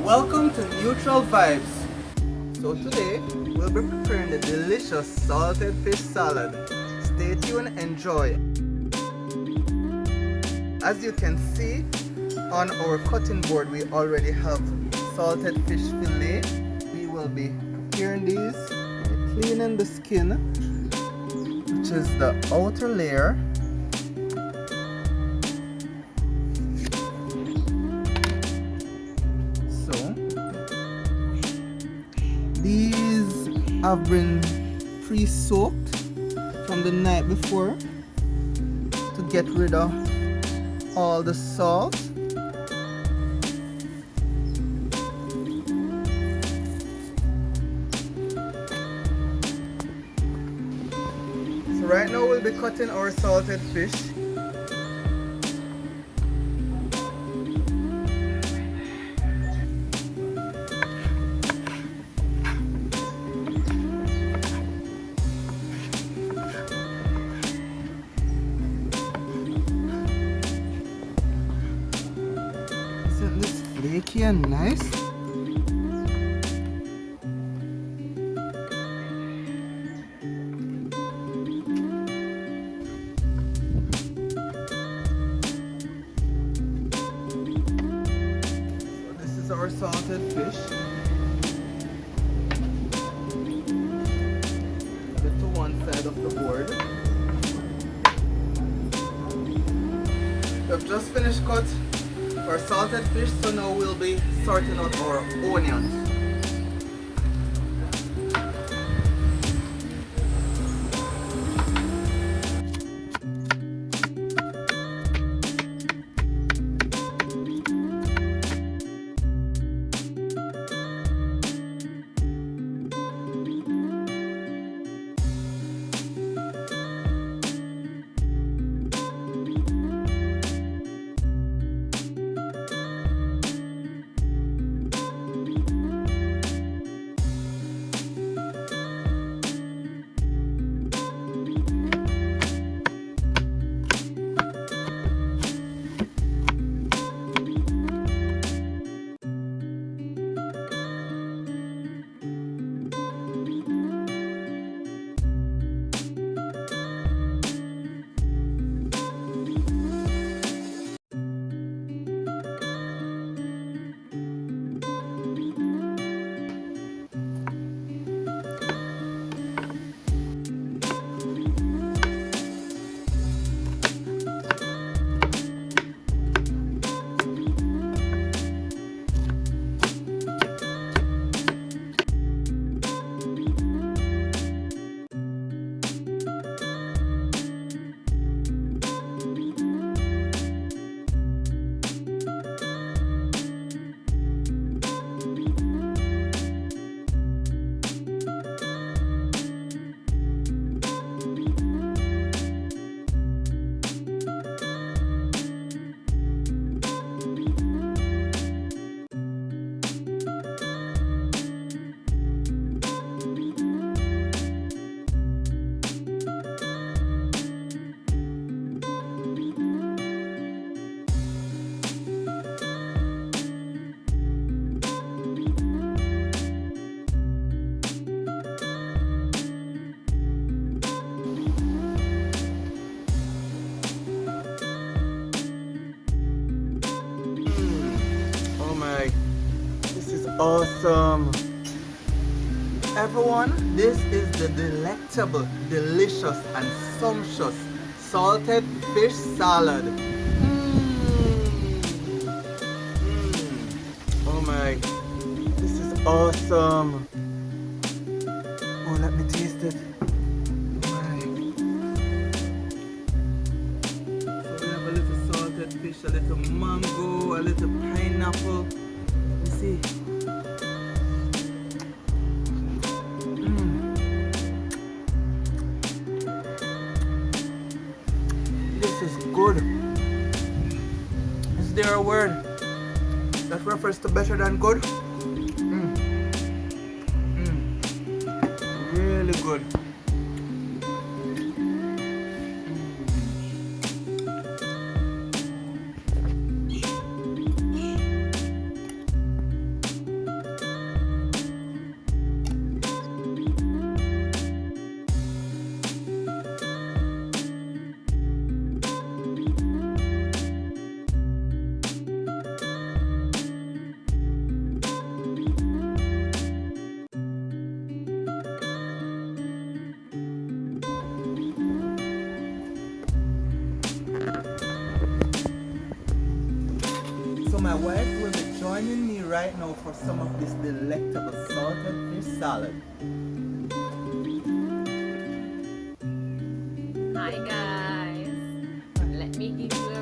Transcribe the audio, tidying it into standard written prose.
Welcome to Neutral Vibes. So today we'll be preparing the delicious salted fish salad. Stay tuned, enjoy. As you can see on our cutting board, we already have salted fish fillet. We will be preparing these, cleaning the skin, which is the outer layer. These have been pre-soaked from the night before to get rid of all the salt. So right now we'll be cutting our salted fish. Isn't this flaky and nice? So this is our salted fish. Put it to one side of the board. We've just finished cut our salted fish, so now we'll be sorting out our onions. This is awesome. Everyone, this is the delectable, delicious and sumptuous salted fish salad. Oh my, this is awesome. Oh, let me taste it. So we have a little salted fish, a little mango, a little pineapple. You see? This is good. Is there a word that refers to better than good? Really good. my wife will be joining me right now for some of this delectable salted fish salad. Hi guys, let me give you